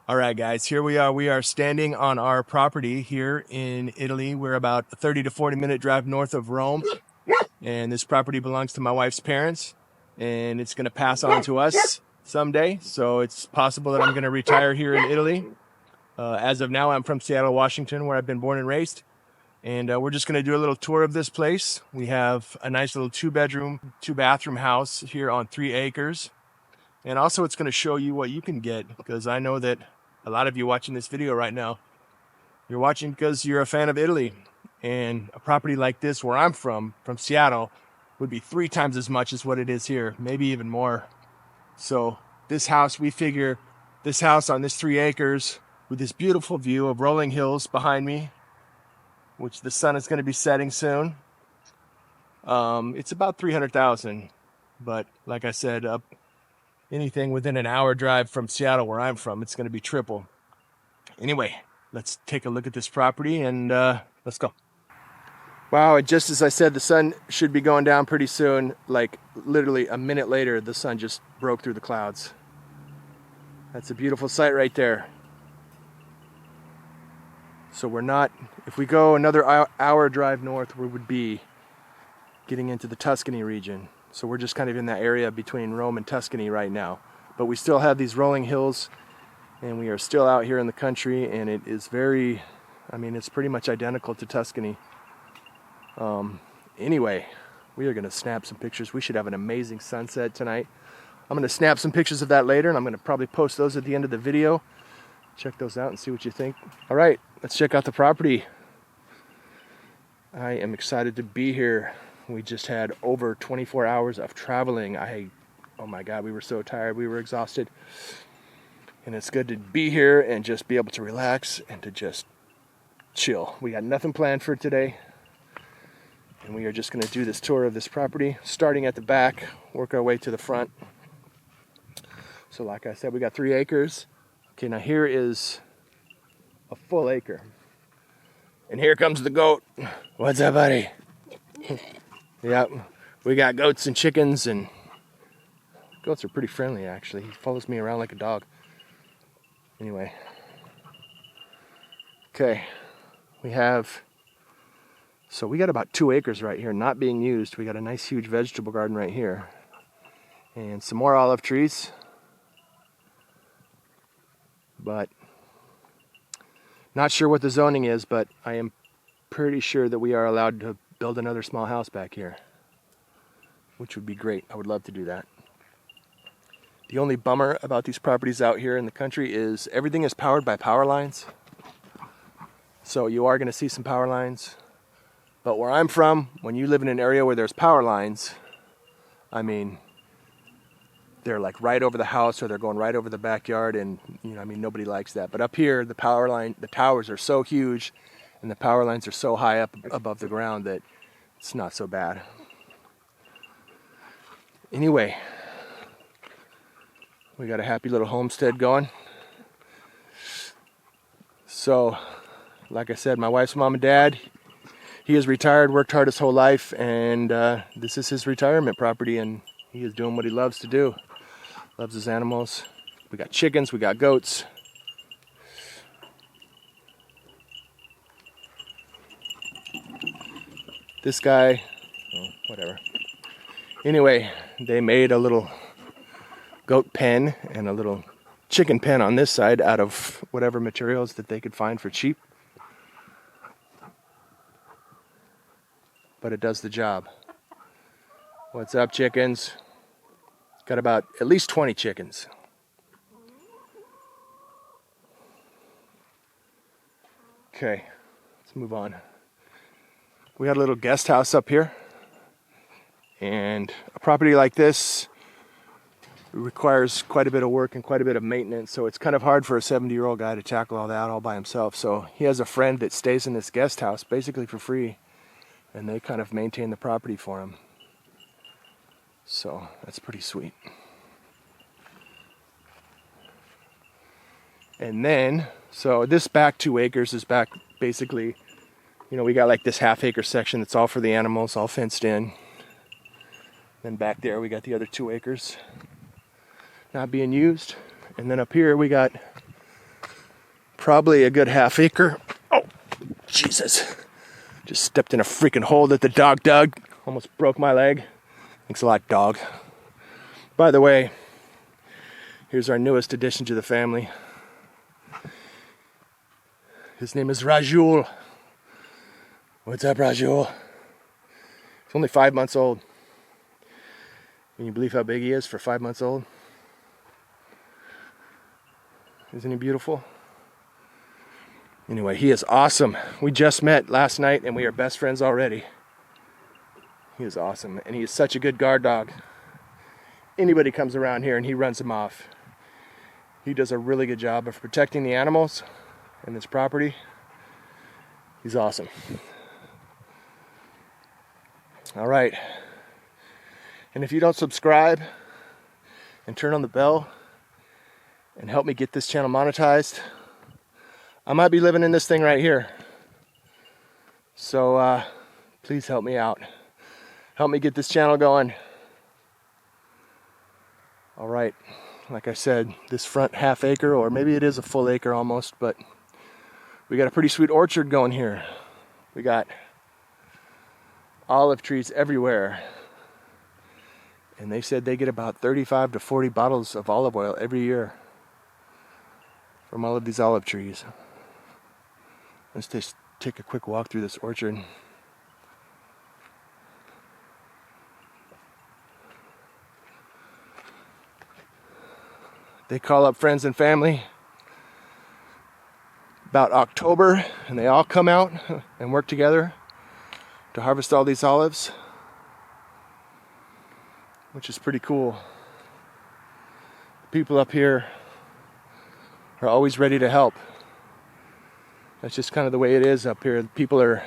All right, guys, here we are. We are standing on our property here in Italy. We're about a 30 to 40 minute drive north of Rome. And this property belongs to my wife's parents. And it's going to pass on to us someday. So it's possible that I'm going to retire here in Italy. As of now, I'm from Seattle, Washington, where I've been born and raised. And we're just going to do a little tour of this place. We have a nice little 2-bedroom, 2-bathroom house here on 3 acres. And also it's going to show you what you can get, because I know that a lot of you watching this video right now, you're watching because you're a fan of Italy. And a property like this where I'm from Seattle, would be 3 times as much as what it is here, maybe even more. So this house, we figure this house on this 3 acres with this beautiful view of rolling hills behind me, which the sun is going to be setting soon. It's about 300,000, but like I said, anything within an hour drive from Seattle where I'm from, it's going to be triple. Anyway, let's take a look at this property and let's go. Wow, and just as I said, the sun should be going down pretty soon. Like literally a minute later, the sun just broke through the clouds. That's a beautiful sight right there. So we're not, if we go another hour drive north, we would be getting into the Tuscany region. So we're just kind of in that area between Rome and Tuscany right now. But we still have these rolling hills, and we are still out here in the country, and it is very, I mean, it's pretty much identical to Tuscany. Anyway, we are going to snap some pictures. We should have an amazing sunset tonight. I'm going to snap some pictures of that later, and I'm going to probably post those at the end of the video. Check those out and see what you think. All right, let's check out the property. I am excited to be here. We just had over 24 hours of traveling. Oh my God, we were so tired. We were exhausted. And it's good to be here and just be able to relax and to just chill. We got nothing planned for today. And we are just going to do this tour of this property, starting at the back, work our way to the front. So like I said, we got 3 acres. Okay, now here is a full acre. And here comes the goat. What's up, buddy? Yep, we got goats and chickens, and goats are pretty friendly actually. He follows me around like a dog. Anyway. Okay, we got about 2 acres right here not being used. We got a nice huge vegetable garden right here. And some more olive trees. But not sure what the zoning is, but I am pretty sure that we are allowed to build another small house back here, which would be great. I would love to do that. The only bummer about these properties out here in the country is everything is powered by power lines. So you are going to see some power lines. But where I'm from, when you live in an area where there's power lines, I mean, they're like right over the house, or they're going right over the backyard, and I mean, nobody likes that. But up here, the towers are so huge, and the power lines are so high up above the ground that it's not so bad. Anyway, we got a happy little homestead going. So, like I said, my wife's mom and dad, he is retired, worked hard his whole life, and this is his retirement property, and he is doing what he loves to do. Loves his animals. We got chickens, we got goats. This guy, oh, whatever. Anyway, they made a little goat pen and a little chicken pen on this side out of whatever materials that they could find for cheap. But it does the job. What's up, chickens? Got about at least 20 chickens. Okay, let's move on. We got a little guest house up here. And a property like this requires quite a bit of work and quite a bit of maintenance, so it's kind of hard for a 70-year-old guy to tackle all that all by himself. So he has a friend that stays in this guest house basically for free, and they kind of maintain the property for him. So that's pretty sweet. And then, so this back 2 acres is back basically, we got like this half-acre section that's all for the animals, all fenced in. Then back there we got the other 2 acres not being used. And then up here we got probably a good half acre. Oh, Jesus. Just stepped in a freaking hole that the dog dug. Almost broke my leg. Thanks a lot, dog. By the way, here's our newest addition to the family. His name is Rajul. What's up, Rajul? He's only 5 months old. Can you believe how big he is for 5 months old? Isn't he beautiful? Anyway, he is awesome. We just met last night and we are best friends already. He is awesome and he is such a good guard dog. Anybody comes around here and he runs them off. He does a really good job of protecting the animals and this property. He's awesome. All right. And if you don't subscribe and turn on the bell and help me get this channel monetized, I might be living in this thing right here. So please help me out. Help me get this channel going. All right. Like I said, this front half acre, or maybe it is a full acre almost, but we got a pretty sweet orchard going here. We got olive trees everywhere. And they said they get about 35 to 40 bottles of olive oil every year from all of these olive trees. Let's just take a quick walk through this orchard. They call up friends and family about October, and they all come out and work together to harvest all these olives, which is pretty cool. People up here are always ready to help. That's just kind of the way it is up here. They're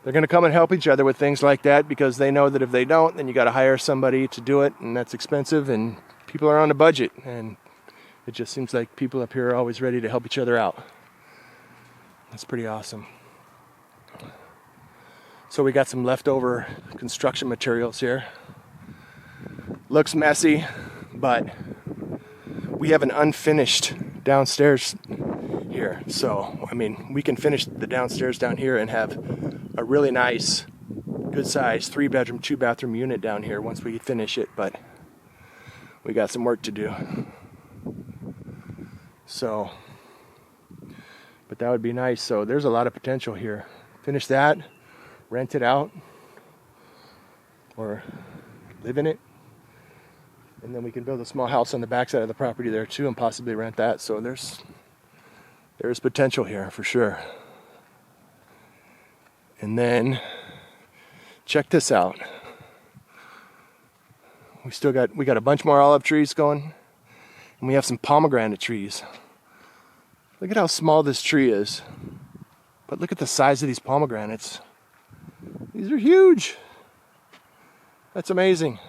going to come and help each other with things like that because they know that if they don't, then you got to hire somebody to do it, and that's expensive, and people are on a budget, and it just seems like people up here are always ready to help each other out. That's pretty awesome. So we got some leftover construction materials here. Looks messy, but we have an unfinished downstairs here. So, I mean, we can finish the downstairs down here and have a really nice, good size 3-bedroom, 2-bathroom unit down here once we finish it, but we got some work to do. So, but that would be nice. So there's a lot of potential here. Finish that, rent it out, or live in it. And then we can build a small house on the backside of the property there too and possibly rent that. So there's potential here for sure. And then check this out. We got a bunch more olive trees going, and we have some pomegranate trees. Look at how small this tree is. But look at the size of these pomegranates. These are huge. That's amazing.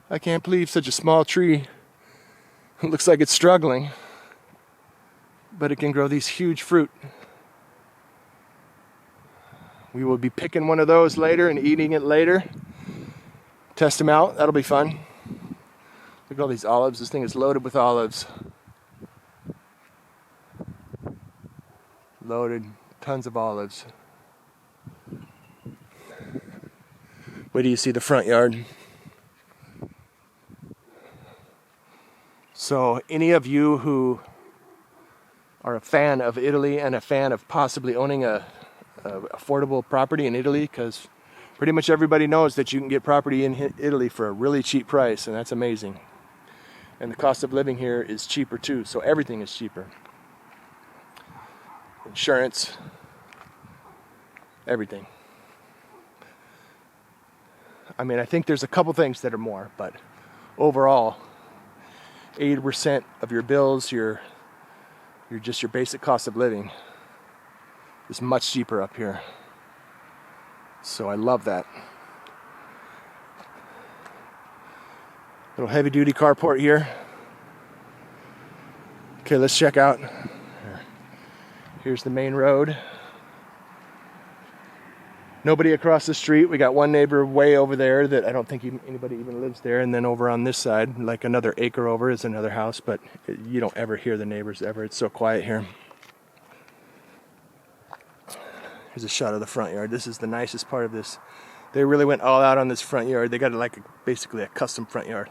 I can't believe such a small tree. It looks like it's struggling, but it can grow these huge fruit. We will be picking one of those later and eating it later. Test them out. That'll be fun. Look at all these olives. This thing is loaded with olives. Loaded. Tons of olives. Wait till you see the front yard. So any of you who are a fan of Italy and a fan of possibly owning a affordable property in Italy, because pretty much everybody knows that you can get property in Italy for a really cheap price, and that's amazing. And the cost of living here is cheaper too, so everything is cheaper. Insurance, everything. I mean, I think there's a couple things that are more, but overall, 80% of your bills, your basic cost of living is much cheaper up here. So I love that. Little heavy duty carport here. Okay, let's check out. Here's the main road. Nobody across the street. We got one neighbor way over there that I don't think anybody even lives there. And then over on this side, like another acre over, is another house. But you don't ever hear the neighbors ever. It's so quiet here. Here's a shot of the front yard. This is the nicest part of this. They really went all out on this front yard. They got like basically a custom front yard.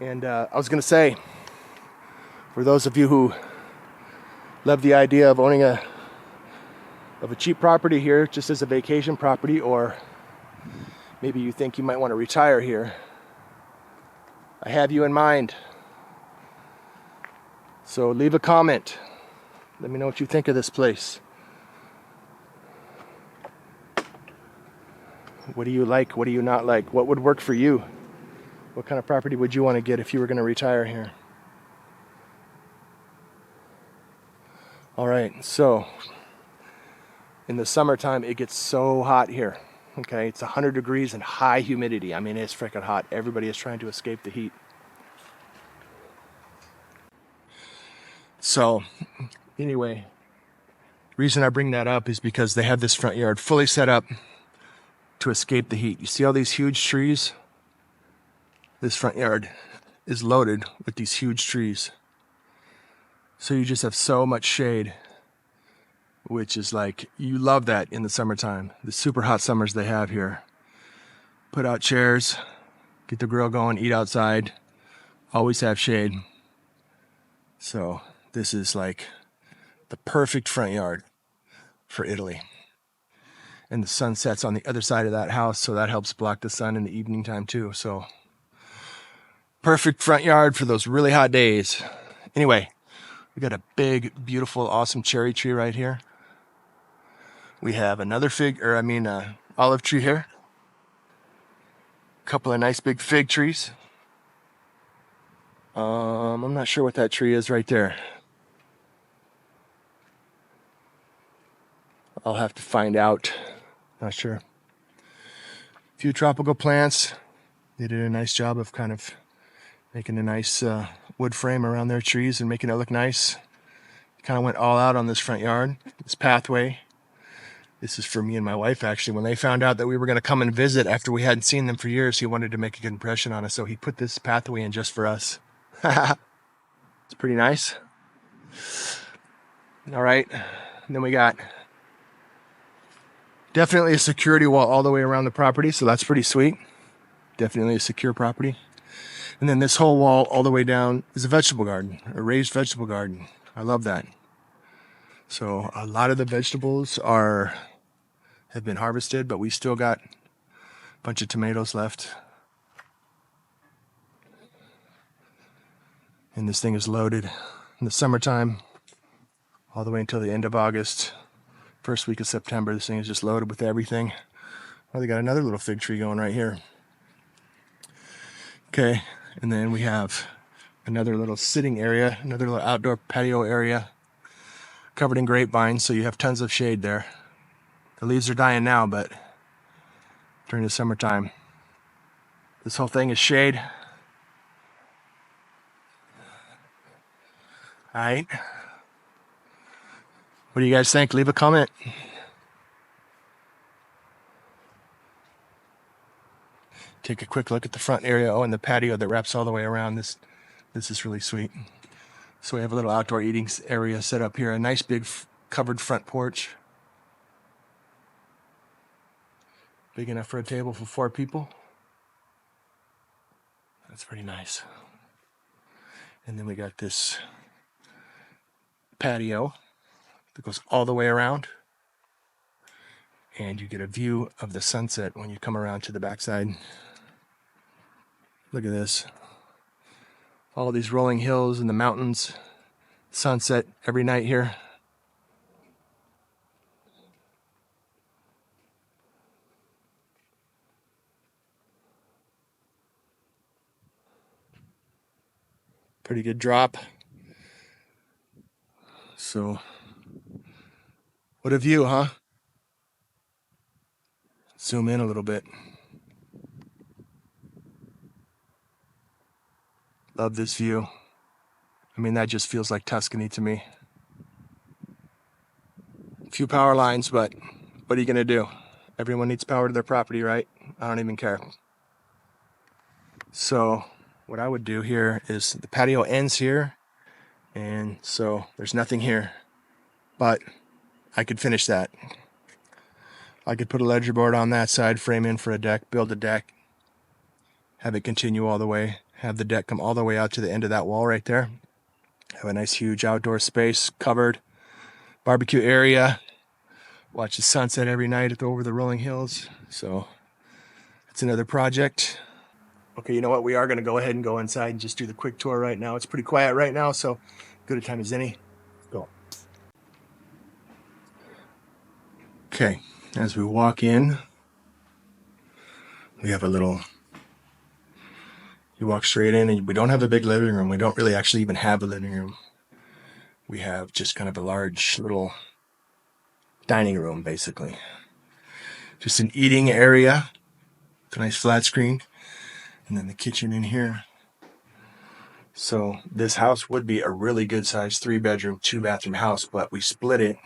And I was going to say, for those of you who love the idea of owning a cheap property here just as a vacation property, or maybe you think you might want to retire here, I have you in mind. So leave a comment. Let me know what you think of this place. What do you like? What do you not like? What would work for you? What kind of property would you want to get if you were going to retire here? All right, so in the summertime, it gets so hot here. Okay, it's 100 degrees and high humidity. I mean, it's freaking hot. Everybody is trying to escape the heat. So, anyway, the reason I bring that up is because they have this front yard fully set up to escape the heat. You see all these huge trees? This front yard is loaded with these huge trees. So you just have so much shade, which is like, you love that in the summertime. The super hot summers they have here. Put out chairs, get the grill going, eat outside, always have shade. So this is like the perfect front yard for Italy. And the sun sets on the other side of that house, so that helps block the sun in the evening time too. So perfect front yard for those really hot days. Anyway, we got a big, beautiful, awesome cherry tree right here. We have another olive tree here. A couple of nice big fig trees. I'm not sure what that tree is right there. I'll have to find out. Not sure. A few tropical plants. They did a nice job of kind of making a nice wood frame around their trees and making it look nice. Kind of went all out on this front yard, this pathway. This is for me and my wife, actually. When they found out that we were going to come and visit after we hadn't seen them for years, he wanted to make a good impression on us, so he put this pathway in just for us. It's pretty nice. All right. And then we got definitely a security wall all the way around the property, so that's pretty sweet. Definitely a secure property. And then this whole wall all the way down is a vegetable garden, a raised vegetable garden. I love that. So a lot of the vegetables have been harvested, but we still got a bunch of tomatoes left. And this thing is loaded in the summertime all the way until the end of August. First week of September, this thing is just loaded with everything. Oh, they got another little fig tree going right here. Okay, and then we have another little sitting area, another little outdoor patio area covered in grapevines, so you have tons of shade there. The leaves are dying now, but during the summertime, this whole thing is shade. All right. What do you guys think? Leave a comment. Take a quick look at the front area. Oh, and the patio that wraps all the way around. This is really sweet. So we have a little outdoor eating area set up here. A nice big covered front porch. Big enough for a table for 4 people. That's pretty nice. And then we got this patio that goes all the way around. And you get a view of the sunset when you come around to the backside. Look at this. All these rolling hills and the mountains. Sunset every night here. Pretty good drop. So, what a view, huh? Zoom in a little bit. Love this view. I mean, that just feels like Tuscany to me. few power lines, but what are you gonna do? Everyone needs power to their property, right? I don't even care. So what I would do here is the patio ends here, and so there's nothing here, but I could finish that. I could put a ledger board on that side, frame in for a deck, build a deck, have it continue all the way, have the deck come all the way out to the end of that wall right there. Have a nice huge outdoor space, covered barbecue area, watch the sunset every night over the rolling hills. So it's another project. Okay, you know what? We are going to go ahead and go inside and just do the quick tour right now. It's pretty quiet right now, so good a time as any. Go. Okay, as we walk in, we have a little, you walk straight in, and we don't have a big living room. We don't really actually even have a living room. We have just kind of a large little dining room, basically. Just an eating area, a nice flat screen, and then the kitchen in here. So this house would be a really good size 3-bedroom, 2-bathroom house, but we split it.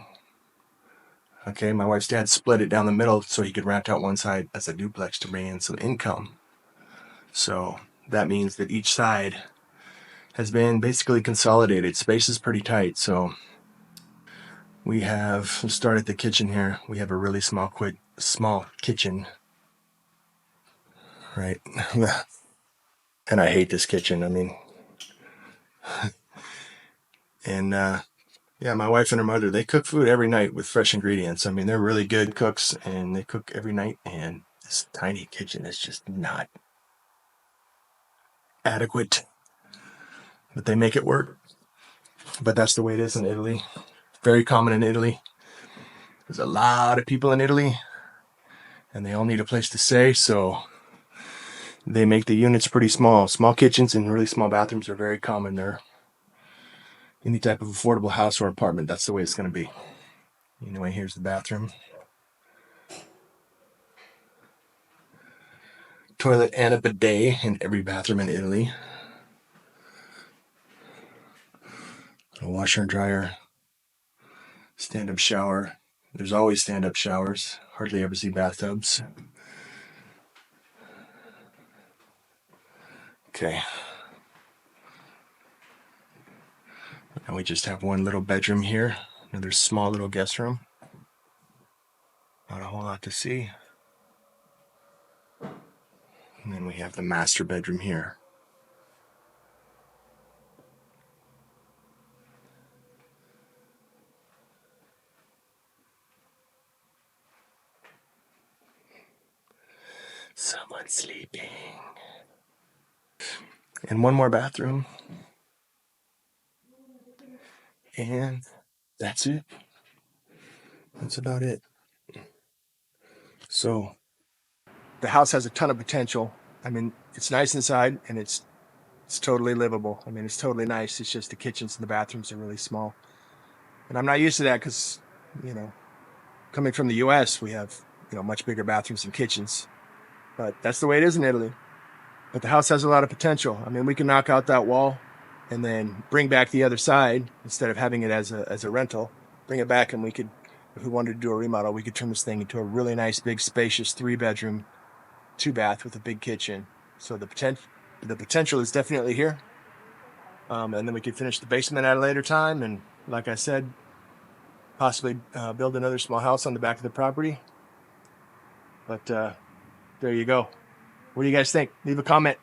Okay, my wife's dad split it down the middle so he could rent out one side as a duplex to bring in some income. So that means that each side has been basically consolidated. Space is pretty tight, so we have, we'll start at the kitchen here. We have a really small kitchen, right? And I hate this kitchen. I mean, and yeah, my wife and her mother, they cook food every night with fresh ingredients. I mean, they're really good cooks, and they cook every night, and this tiny kitchen is just not adequate, but they make it work. But that's the way it is in Italy. Very common in Italy. There's a lot of people in Italy, and they all need a place to stay, so they make the units pretty small. Small kitchens and really small bathrooms are very common there. Any type of affordable house or apartment, that's the way it's going to be. Anyway, here's the bathroom. Toilet and a bidet in every bathroom in Italy. A washer and dryer. Stand-up shower. There's always stand-up showers. Hardly ever see bathtubs. Okay. And we just have one little bedroom here. Another small little guest room. Not a whole lot to see. And then we have the master bedroom here. Someone's sleeping. And one more bathroom. And that's it. That's about it. So the house has a ton of potential. I mean, it's nice inside, and it's totally livable. I mean, it's totally nice. It's just the kitchens and the bathrooms are really small. And I'm not used to that because, you know, coming from the US, we have, you know, much bigger bathrooms and kitchens. But that's the way it is in Italy. But the house has a lot of potential. I mean, we can knock out that wall and then bring back the other side instead of having it as a rental. Bring it back, and we could, if we wanted to do a remodel, we could turn this thing into a really nice, big, spacious 3-bedroom, 2-bath with a big kitchen. So the potential is definitely here. And then we could finish the basement at a later time, and like I said, possibly build another small house on the back of the property. But there you go. What do you guys think? Leave a comment.